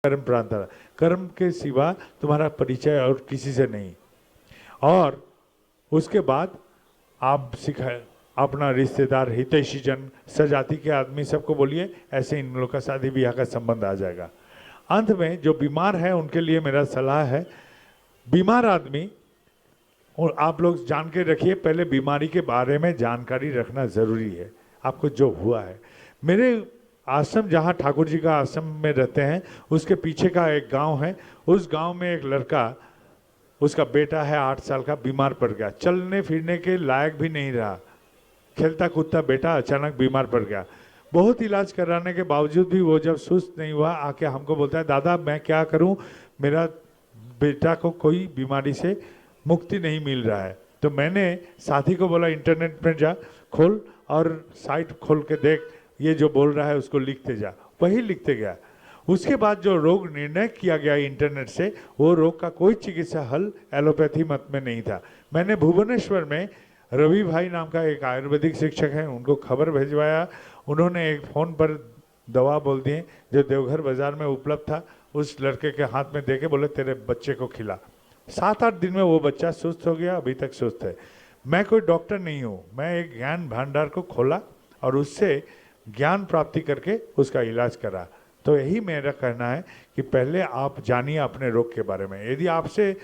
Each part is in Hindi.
कर्म प्रांता, कर्म के सिवा तुम्हारा परिचय और किसी से नहीं। और उसके बाद आप सिखाए अपना रिश्तेदार, हितैषी जन, सजाति के आदमी सबको बोलिए, ऐसे इन लोगों का शादी ब्याह का संबंध आ जाएगा। अंत में जो बीमार है उनके लिए मेरा सलाह है, बीमार आदमी, और आप लोग जान के रखिए, पहले बीमारी के बारे में जानकारी रखना ज़रूरी है, आपको जो हुआ है। मेरे आश्रम, जहाँ ठाकुर जी का आश्रम में रहते हैं, उसके पीछे का एक गांव है। उस गांव में एक लड़का, उसका बेटा है 8 साल का, बीमार पड़ गया, चलने फिरने के लायक भी नहीं रहा, खेलता कूदता बेटा अचानक बीमार पड़ गया। बहुत इलाज कराने के बावजूद भी वो जब सुस्त नहीं हुआ, आके हमको बोलता है, दादा मैं क्या करूं, मेरा बेटा को कोई बीमारी से मुक्ति नहीं मिल रहा है। तो मैंने साथी को बोला, इंटरनेट में जा, खोल और साइट खोल के देख, ये जो बोल रहा है उसको लिखते जा। वही लिखते गया। उसके बाद जो रोग निर्णय किया गया इंटरनेट से, वो रोग का कोई चिकित्सा हल एलोपैथी मत में नहीं था। मैंने भुवनेश्वर में रवि भाई नाम का एक आयुर्वेदिक शिक्षक है, उनको खबर भिजवाया। उन्होंने एक फ़ोन पर दवा बोल दिए जो देवघर बाजार में उपलब्ध था, उस लड़के के हाथ में देके बोले तेरे बच्चे को खिला। 7-8 दिन में वो बच्चा सुस्त हो गया, अभी तक सुस्त है। मैं कोई डॉक्टर नहीं हूँ, मैं एक ज्ञान भंडार को खोला और उससे ज्ञान प्राप्ति करके उसका इलाज करा। तो यही मेरा कहना है कि पहले आप जानिए अपने रोग के बारे में। यदि आपसे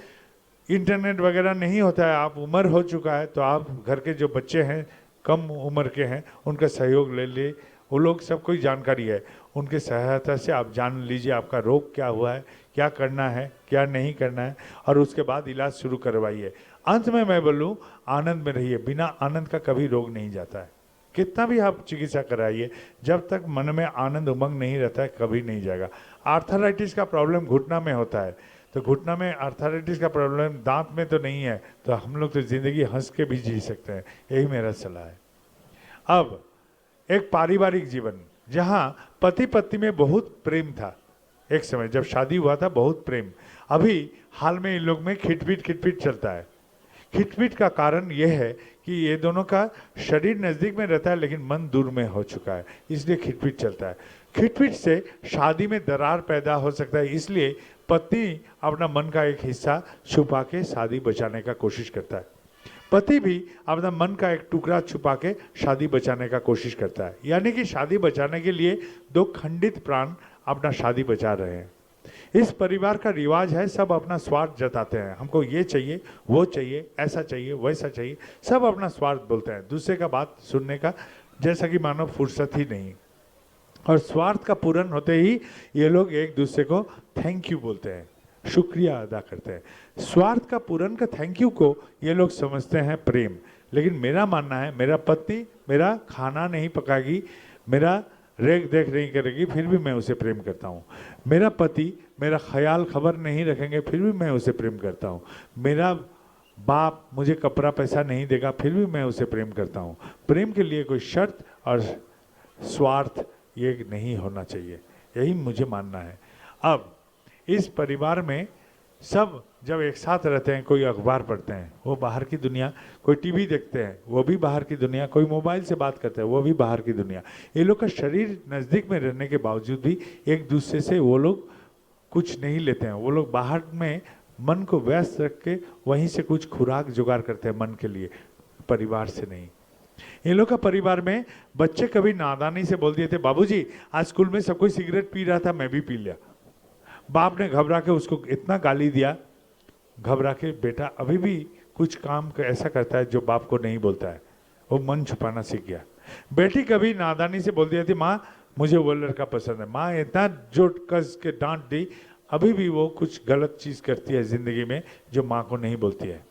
इंटरनेट वगैरह नहीं होता है, आप उम्र हो चुका है, तो आप घर के जो बच्चे हैं कम उम्र के हैं, उनका सहयोग ले लिए। वो लोग सब कोई जानकारी है, उनके सहायता से आप जान लीजिए आपका रोग क्या हुआ है, क्या करना है, क्या नहीं करना है, और उसके बाद इलाज शुरू करवाइए। अंत में मैं बोलूँ, आनंद में रहिए, बिना आनंद का कभी रोग नहीं जाता है। कितना भी आप चिकित्सा कराइए, जब तक मन में आनंद उमंग नहीं रहता है, कभी नहीं जाएगा। आर्थराइटिस का प्रॉब्लम घुटना में होता है, तो घुटना में आर्थराइटिस का प्रॉब्लम दांत में तो नहीं है, तो हम लोग तो जिंदगी हंस के भी जी सकते हैं। यही मेरा सलाह है। अब एक पारिवारिक जीवन, जहाँ पति पत्नी में बहुत प्रेम था, एक समय जब शादी हुआ था बहुत प्रेम, अभी हाल में इन लोग में खिटपिट चलता है। खिटपिट का कारण यह है कि ये दोनों का शरीर नज़दीक में रहता है लेकिन मन दूर में हो चुका है, इसलिए खिटपिट चलता है। खिटपिट से शादी में दरार पैदा हो सकता है, इसलिए पत्नी अपना मन का एक हिस्सा छुपा के शादी बचाने का कोशिश करता है, पति भी अपना मन का एक टुकड़ा छुपा के शादी बचाने का कोशिश करता है। यानी कि शादी बचाने के लिए दो खंडित प्राण अपना शादी बचा रहे हैं। इस परिवार का रिवाज है, सब अपना स्वार्थ जताते हैं, हमको ये चाहिए, वो चाहिए, ऐसा चाहिए, वैसा चाहिए, सब अपना स्वार्थ बोलते हैं, दूसरे का बात सुनने का जैसा कि मानो फुर्सत ही नहीं। और स्वार्थ का पूर्ण होते ही ये लोग एक दूसरे को थैंक यू बोलते हैं, शुक्रिया अदा करते हैं। स्वार्थ का पूर्ण का थैंक यू को ये लोग समझते हैं प्रेम। लेकिन मेरा मानना है, मेरा पत्नी मेरा खाना नहीं पकाएगी, मेरा रेख देख नहीं करेगी, फिर भी मैं उसे प्रेम करता हूँ। मेरा पति मेरा ख्याल खबर नहीं रखेंगे, फिर भी मैं उसे प्रेम करता हूँ। मेरा बाप मुझे कपड़ा पैसा नहीं देगा, फिर भी मैं उसे प्रेम करता हूँ। प्रेम के लिए कोई शर्त और स्वार्थ ये नहीं होना चाहिए, यही मुझे मानना है। अब इस परिवार में सब जब एक साथ रहते हैं, कोई अखबार पढ़ते हैं वो बाहर की दुनिया, कोई टीवी देखते हैं वो भी बाहर की दुनिया, कोई मोबाइल से बात करते हैं वो भी बाहर की दुनिया। ये लोग का शरीर नज़दीक में रहने के बावजूद भी एक दूसरे से वो लोग कुछ नहीं लेते हैं। वो लोग बाहर में मन को व्यस्त रख के वहीं से कुछ खुराक जुगाड़ करते हैं मन के लिए, परिवार से नहीं। इन लोग का परिवार में बच्चे कभी नादानी से बोल दिए थे, बाबूजी आज स्कूल में सब कोई सिगरेट पी रहा था, मैं भी पी लिया। बाप ने घबरा के उसको इतना गाली दिया, घबरा के बेटा अभी भी कुछ काम ऐसा करता है जो बाप को नहीं बोलता है, वो मन छुपाना सीख गया। बेटी कभी नादानी से बोल दिया थी, माँ मुझे वो लड़का पसंद है, माँ इतना जोर कस के डांट दी, अभी भी वो कुछ गलत चीज़ करती है जिंदगी में जो माँ को नहीं बोलती है,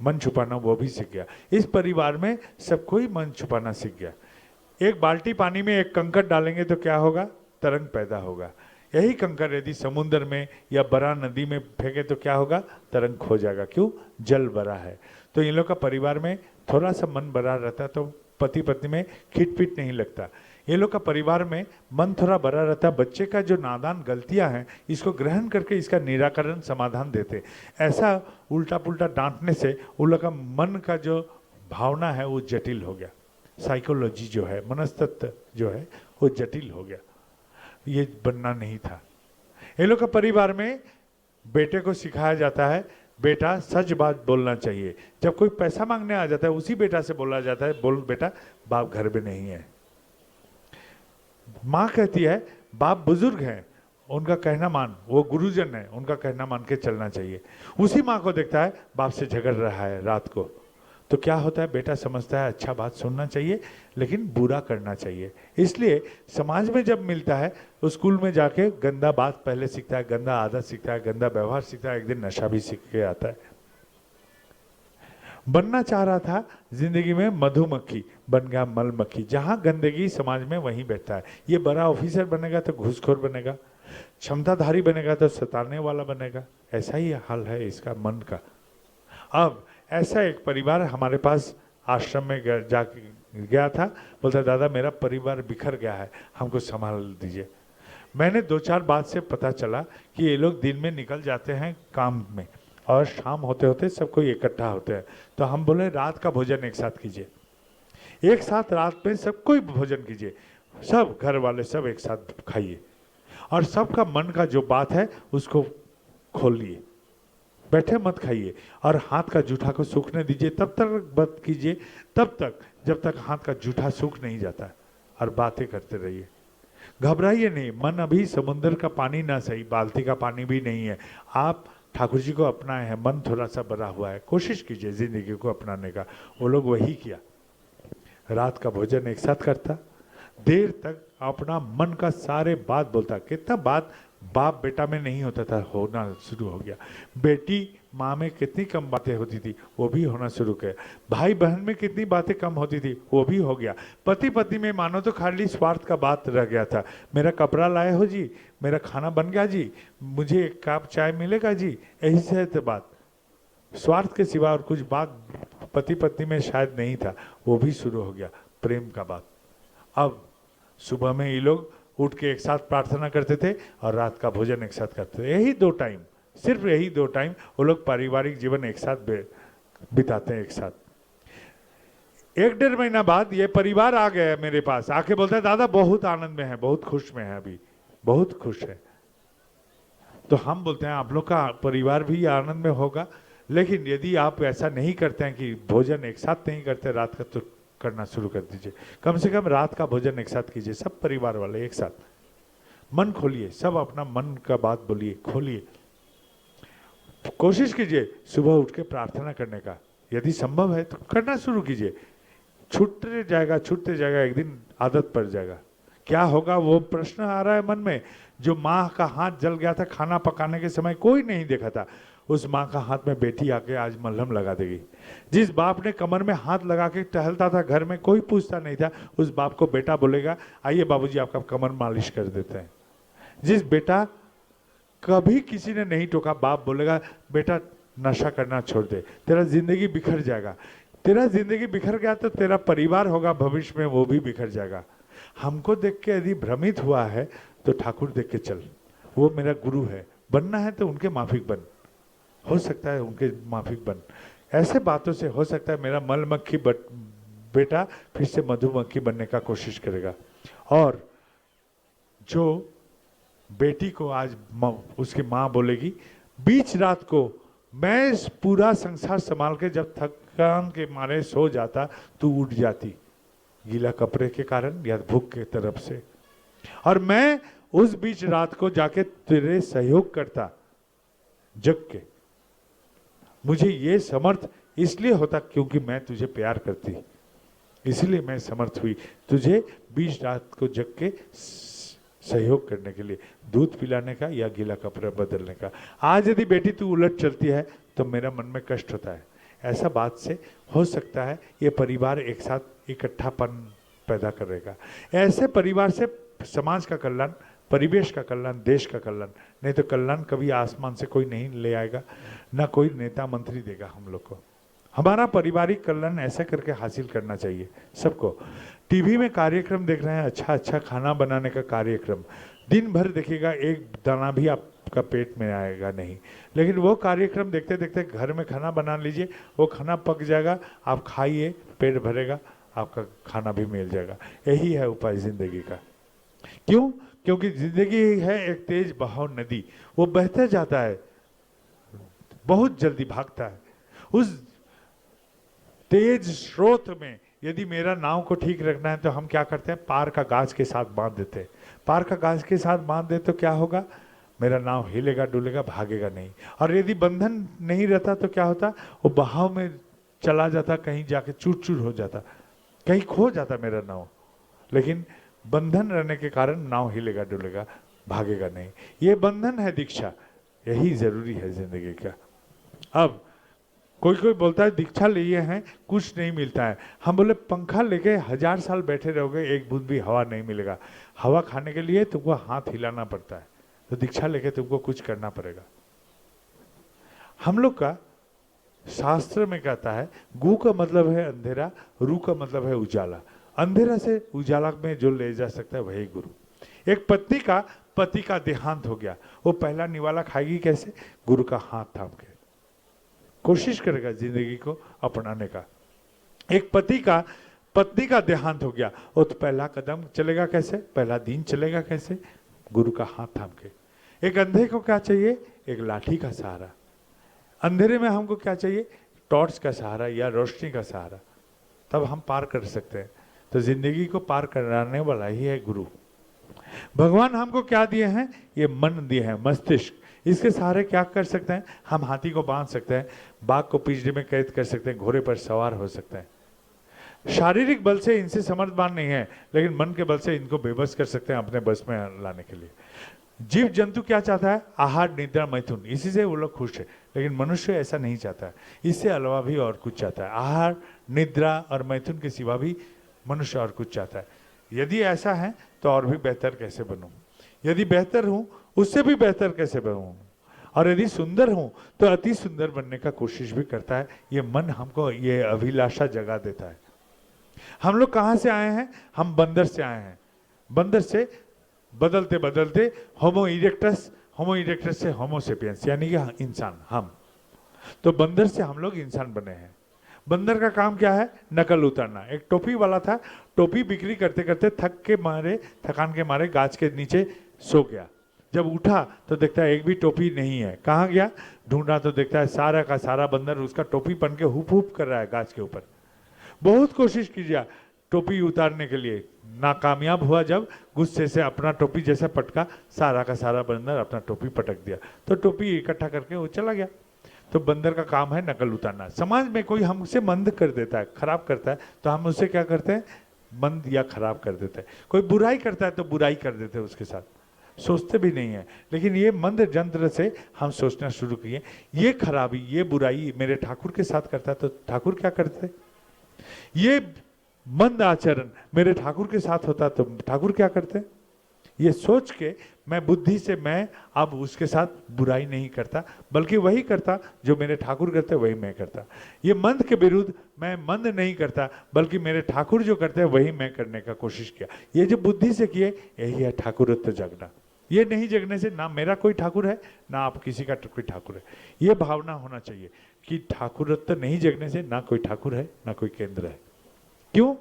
मन छुपाना वो भी सीख गया। इस परिवार में सबको ही मन छुपाना सीख गया। एक बाल्टी पानी में एक कंकड़ डालेंगे तो क्या होगा, तरंग पैदा होगा। यही कंकड़ यदि समुद्र में या बड़ा नदी में फेंके तो क्या होगा, तरंग खो जाएगा। क्यों, जल बड़ा है। तो इन लोग का परिवार में थोड़ा सा मन बड़ा रहता तो पति पत्नी में खिटपिट नहीं लगता। ये लोग का परिवार में मन थोड़ा बड़ा रहता, बच्चे का जो नादान गलतियां हैं इसको ग्रहण करके इसका निराकरण समाधान देते। ऐसा उल्टा पुल्टा डांटने से उन लोग का मन का जो भावना है वो जटिल हो गया, साइकोलॉजी जो है, मनस्तत्व जो है वो जटिल हो गया। ये बनना नहीं था। ये लोग का परिवार में बेटे को सिखाया जाता है बेटा सच बात बोलना चाहिए। जब कोई पैसा मांगने आ जाता है उसी बेटा से बोला जाता है बोल बेटा बाप घर में नहीं है। माँ कहती है बाप बुजुर्ग हैं उनका कहना मान, वो गुरुजन है उनका कहना मान के चलना चाहिए। उसी माँ को देखता है बाप से झगड़ रहा है रात को, तो क्या होता है बेटा समझता है अच्छा बात सुनना चाहिए लेकिन बुरा करना चाहिए। इसलिए समाज में जब मिलता है तो स्कूल में जाके गंदा बात पहले सीखता है, गंदा आदत सीखता है, गंदा व्यवहार सीखता है, एक दिन नशा भी सीख के आता है। बनना चाह रहा था जिंदगी में मधुमक्खी, बन गया मलमक्खी। जहां गंदगी समाज में वहीं बैठता है। ये बड़ा ऑफिसर बनेगा तो घूसखोर बनेगा, क्षमताधारी बनेगा तो सताने वाला बनेगा। ऐसा ही हाल है इसका मन का। अब ऐसा एक परिवार हमारे पास आश्रम में गया था, बोलता दादा मेरा परिवार बिखर गया है, हमको संभाल दीजिए। मैंने 2-4 बात से पता चला कि ये लोग दिन में निकल जाते हैं काम में और शाम होते होते सब कोई इकट्ठा होते हैं। तो हम बोले रात का भोजन एक साथ कीजिए, एक साथ रात में सब कोई भोजन कीजिए, सब घर वाले सब एक साथ खाइए और सबका मन का जो बात है उसको खोलिए, बैठे मत खाइए और हाथ का जूठा को सूखने दीजिए। तब तक बात कीजिए तब तक जब तक हाथ का जूठा सूख नहीं जाता और बातें करते रहिए। घबराइए नहीं, मन अभी समुद्र का पानी ना सही बाल्टी का पानी भी नहीं है। आप ठाकुर जी को अपनाए हैं, मन थोड़ा सा बड़ा हुआ है, कोशिश कीजिए जिंदगी को अपनाने का। वो लोग वही किया, रात का भोजन एक साथ करता, देर तक अपना मन का सारे बात बोलता। कितना बात बाप बेटा में नहीं होता था, होना शुरू हो गया। बेटी माँ में कितनी कम बातें होती थी वो भी होना शुरू किया। भाई बहन में कितनी बातें कम होती थी वो भी हो गया। पति पत्नी में मानो तो खाली स्वार्थ का बात रह गया था। मेरा कपड़ा लाए हो जी, मेरा खाना बन गया जी, मुझे एक कप चाय मिलेगा जी, यही से तो बात। स्वार्थ के सिवा और कुछ बात पति पत्नी में शायद नहीं था, वो भी शुरू हो गया प्रेम का बात। अब सुबह में ये लोग उठ के एक साथ प्रार्थना करते थे और रात का भोजन एक साथ करते थे। यही 2 टाइम, सिर्फ यही 2 टाइम वो लोग पारिवारिक जीवन एक साथ बिताते हैं एक साथ। 1-1.5 महीना बाद ये परिवार आ गया मेरे पास, आके बोलता है दादा बहुत आनंद में है, बहुत खुश में है, अभी बहुत खुश है। तो हम बोलते हैं आप लोग का परिवार भी आनंद में होगा, लेकिन यदि आप ऐसा नहीं करते हैं कि भोजन एक साथ नहीं करते रात का, तो करना शुरू कर दीजिए। कम से कम रात का भोजन एक साथ कीजिए, सब परिवार वाले एक साथ। मन खोलिए, सब अपना मन का बात बोलिए, खोलिए। कोशिश कीजिए सुबह उठ के प्रार्थना करने का, यदि संभव है तो करना शुरू कीजिए। छूटते जाएगा, एक दिन आदत पड़ जाएगा। क्या होगा वो प्रश्न आ रहा है मन में। जो माँ का हाथ जल गया था खाना पकाने के समय, कोई नहीं देखा था, उस माँ का हाथ में बेटी आके आज मलहम लगा देगी। जिस बाप ने कमर में हाथ लगा के टहलता था, घर में कोई पूछता नहीं था, उस बाप को बेटा बोलेगा आइए बाबूजी आपका कमर मालिश कर देते हैं। जिस बेटा कभी किसी ने नहीं टोका, बाप बोलेगा बेटा नशा करना छोड़ दे, तेरा जिंदगी बिखर जाएगा। तेरा जिंदगी बिखर गया तो तेरा परिवार होगा भविष्य में, वो भी बिखर जाएगा। हमको देख के यदि भ्रमित हुआ है तो ठाकुर देख के चल, वो मेरा गुरु है। बनना है तो उनके माफिक बन, हो सकता है उनके माफिक बन। ऐसे बातों से हो सकता है मेरा मलमक्खी बेटा फिर से मधुमक्खी बनने का कोशिश करेगा। और जो बेटी को आज उसकी माँ बोलेगी बीच रात को मैं पूरा संसार संभाल के जब थकान के मारे सो जाता, तू उठ जाती गीला कपड़े के कारण या भूख के तरफ से, और मैं उस बीच रात को जाके तेरे सहयोग करता जग के। मुझे ये समर्थ इसलिए होता क्योंकि मैं तुझे प्यार करती, इसलिए मैं समर्थ हुई तुझे बीच रात को जग के सहयोग करने के लिए, दूध पिलाने का या गीला कपड़ा बदलने का। आज यदि बेटी तू उलट चलती है तो मेरा मन में कष्ट होता है। ऐसा बात से हो सकता है ये परिवार एक साथ इकट्ठापन पैदा करेगा। ऐसे परिवार से समाज का कल्याण, परिवेश का कल्याण, देश का कल्याण, नहीं तो कल्याण कभी आसमान से कोई नहीं ले आएगा, ना कोई नेता मंत्री देगा हम लोग को। हमारा पारिवारिक कल्याण ऐसा करके हासिल करना चाहिए सबको। टीवी में कार्यक्रम देख रहे हैं, अच्छा खाना बनाने का कार्यक्रम, दिन भर देखिएगा एक दाना भी आपका पेट में आएगा नहीं। लेकिन वो कार्यक्रम देखते देखते घर में खाना बना लीजिए, वो खाना पक जाएगा, आप खाइए, पेट भरेगा, आपका खाना भी मिल जाएगा। यही है उपाय जिंदगी का। क्यों? क्योंकि जिंदगी है एक तेज बहाव नदी, वो बहता जाता है, बहुत जल्दी भागता है। उस तेज स्रोत में यदि मेरा नाव को ठीक रखना है तो हम क्या करते हैं, पार का गाज के साथ बांध देते हैं। पार का गाज के साथ बांध दे तो क्या होगा, मेरा नाव हिलेगा डुलेगा, भागेगा नहीं। और यदि बंधन नहीं रहता तो क्या होता, वो बहाव में चला जाता, कहीं जाके चूर चूर हो जाता, कहीं खो जाता मेरा नाव। लेकिन बंधन रहने के कारण नाव हिलेगा डुलेगा, भागेगा नहीं। ये बंधन है दीक्षा, यही जरूरी है जिंदगी का। अब कोई कोई बोलता है दीक्षा लिए हैं कुछ नहीं मिलता है। हम बोले पंखा लेके 1000 साल बैठे रहोगे, एक बूंद भी हवा नहीं मिलेगा। हवा खाने के लिए तुमको हाथ हिलाना पड़ता है, तो दीक्षा लेके तुमको कुछ करना पड़ेगा। हम लोग का शास्त्र में कहता है गु का मतलब है अंधेरा, रू का मतलब है उजाला। अंधेरा से उजाला में जो ले जा सकता है वही गुरु। एक पत्नी का पति का देहांत हो गया, वो पहला निवाला खाएगी कैसे, गुरु का हाथ थाम के। कोशिश करेगा जिंदगी को अपनाने का। एक पति का पत्नी का देहांत हो गया, वो तो पहला कदम चलेगा कैसे, पहला दिन चलेगा कैसे, गुरु का हाथ थाम के। एक अंधे को क्या चाहिए, एक लाठी का सहारा। अंधेरे में हमको क्या चाहिए, टॉर्च का सहारा या रोशनी का सहारा, तब हम पार कर सकते हैं। तो जिंदगी को पार कराने वाला ही है गुरु। भगवान हमको क्या दिए हैं, ये मन दिए हैं, मस्तिष्क। इसके सहारे क्या कर सकते हैं, हम हाथी को बांध सकते हैं, बाघ को पिंजरे में कैद कर सकते हैं, घोड़े पर सवार हो सकते हैं। शारीरिक बल से इनसे समर्थवान नहीं है, लेकिन मन के बल से इनको बेबस कर सकते हैं अपने बस में लाने के लिए। जीव जंतु क्या चाहता है, आहार निद्रा मैथुन, इसी से वो लोग खुश है। लेकिन मनुष्य ऐसा नहीं चाहता है, इससे अलावा भी और कुछ चाहता है। आहार निद्रा और मैथुन के सिवा भी मनुष्य और कुछ चाहता है। यदि ऐसा है तो और भी बेहतर कैसे बनूं, यदि बेहतर हूं उससे भी बेहतर कैसे बनूं, और यदि सुंदर हूं तो अति सुंदर बनने का कोशिश भी करता है। ये मन हमको ये अभिलाषा जगा देता है। हम लोग कहां से आए हैं, हम बंदर से आए हैं। बंदर से बदलते बदलते होमो इरेक्टस से होमो सेपियंस यानी कि इंसान, हम तो बंदर से हम लोग इंसान बने हैं। बंदर का काम क्या है, नकल उतारना। एक टोपी वाला था, टोपी बिक्री करते करते थकान के मारे गाछ के नीचे सो गया। जब उठा तो देखता है एक भी टोपी नहीं है। कहाँ गया, ढूंढा तो देखता है सारा का सारा बंदर उसका टोपी पहन के हुप हुप कर रहा है गाछ के ऊपर। बहुत कोशिश कीजिए टोपी उतारने के लिए, नाकामयाब हुआ। जब गुस्से से अपना टोपी जैसा पटका, सारा का सारा बंदर अपना टोपी पटक दिया, तो टोपी इकट्ठा करके वो चला गया। तो बंदर का काम है नकल उतारना। समाज में कोई हमसे मंद कर देता है, खराब करता है, तो हम उससे क्या करते हैं, मंद या खराब कर देते हैं। कोई बुराई करता है तो बुराई कर देते हैं उसके साथ, सोचते भी नहीं है। लेकिन ये मंद यंत्र से हम सोचना शुरू किए, ये खराबी ये बुराई मेरे ठाकुर के साथ करता है तो ठाकुर क्या करते, ये मंद आचरण मेरे ठाकुर के साथ होता तो ठाकुर क्या करते। ये सोच के मैं बुद्धि से मैं अब उसके साथ बुराई नहीं करता, बल्कि वही करता जो मेरे ठाकुर करते वही मैं करता। ये मंद के विरुद्ध मैं मंद नहीं करता, बल्कि मेरे ठाकुर जो करते हैं वही मैं करने का कोशिश किया। ये जो बुद्धि से किए यही है ठाकुरत्व जगना। ये नहीं जगने से ना मेरा कोई ठाकुर है ना आप किसी का कोई ठाकुर है। ये भावना होना चाहिए कि ठाकुरत्व नहीं जगने से ना कोई ठाकुर है ना कोई केंद्र है। क्यों,